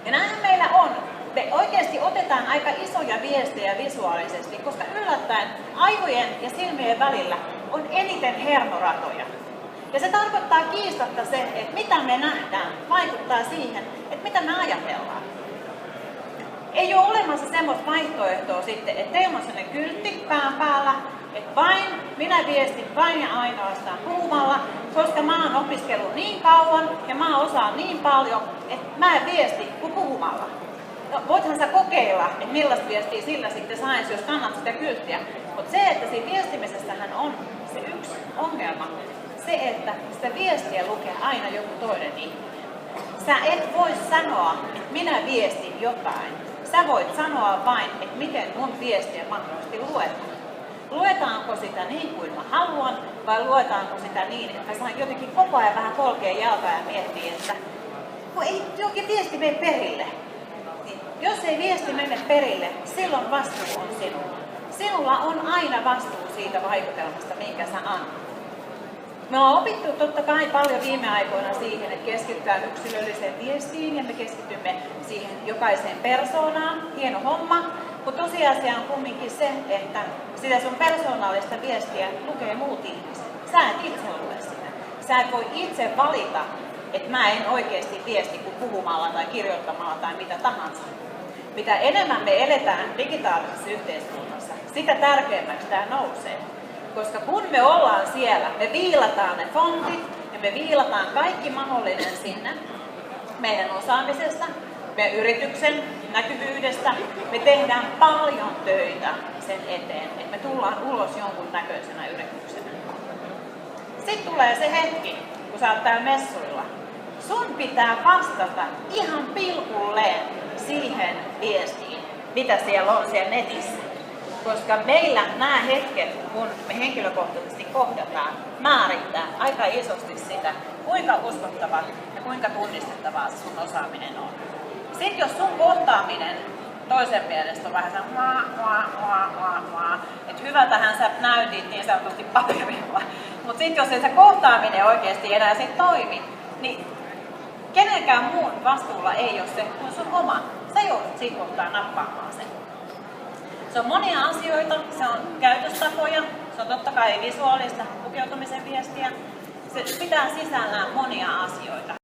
Ja näinhän meillä on. Me oikeasti otetaan aika isoja viestejä visuaalisesti, koska yllättäen aivojen ja silmien välillä on eniten hermoratoja. Ja se tarkoittaa kiistatta se, että mitä me nähdään, vaikuttaa siihen, että mitä me ajatellaan. Ei ole olemassa semmoista vaihtoehtoa sitten, että teillä on sellainen kyltti pään päällä, että minä viestin vain ja ainoastaan puhumalla, koska mä oon opiskellut niin kauan ja mä osaan niin paljon, että mä en viesti kuin puhumalla. No, voithan sä kokeilla, että millaista viestiä sillä sitten saisi, jos kannat sitä kylttiä. Mutta se, että siinä viestimisessähän on se yksi ongelma, se, että sitä viestiä lukee aina joku toinen ihminen. Sä et voi sanoa, että minä viestin jotain. Sä voit sanoa vain, että miten mun viestiä mahdollisesti luetaan. Luetaanko sitä niin kuin mä haluan, vai luetaanko sitä niin, että mä saan jotenkin koko ajan vähän polkea jalkaa ja miettiä, että kun ei jokin viesti mene perille. Niin, jos ei viesti mene perille, silloin vastuu on sinulla. Sinulla on aina vastuu siitä vaikutelmasta, minkä sä annat. Me ollaan opittu totta kai paljon viime aikoina siihen, että keskitytään yksilölliseen viestiin ja me keskitymme siihen jokaiseen persoonaan. Hieno homma, mutta tosiasia on kumminkin se, että sitä sun persoonallista viestiä lukee muut ihmiset. Sä et itse lue sitä. Sä et voi itse valita, että mä en oikeasti viesti kuin puhumalla tai kirjoittamalla tai mitä tahansa. Mitä enemmän me eletään digitaalisessa yhteiskunnassa, sitä tärkeämmäksi tämä nousee. Koska kun me ollaan siellä, me viilataan ne fontit ja me viilataan kaikki mahdollinen sinne meidän osaamisesta, meidän yrityksen näkyvyydestä. Me tehdään paljon töitä sen eteen, että me tullaan ulos jonkun näköisenä yrityksenä. Sitten tulee se hetki, kun sä oot täällä messuilla. Sun pitää vastata ihan pilkulleen siihen viestiin, mitä siellä on siellä netissä. Koska meillä nämä hetket, kun me henkilökohtaisesti kohdataan, määrittää aika isosti sitä, kuinka uskottava ja kuinka tunnistettavaa se sun osaaminen on. Sitten jos sun kohtaaminen toisen mielestä on vähän että hyvältähän sä näytit niin sanotusti paperilla, mutta sitten jos ei se kohtaaminen oikeasti enää sit toimi, niin kenenkään muun vastuulla ei ole se kuin sun oma. Sä joudut siinä kohtaa nappaamaan sen. Se on monia asioita, se on käytöstapoja, se on totta kai visuaalista pukeutumisen viestiä. Se pitää sisällään monia asioita.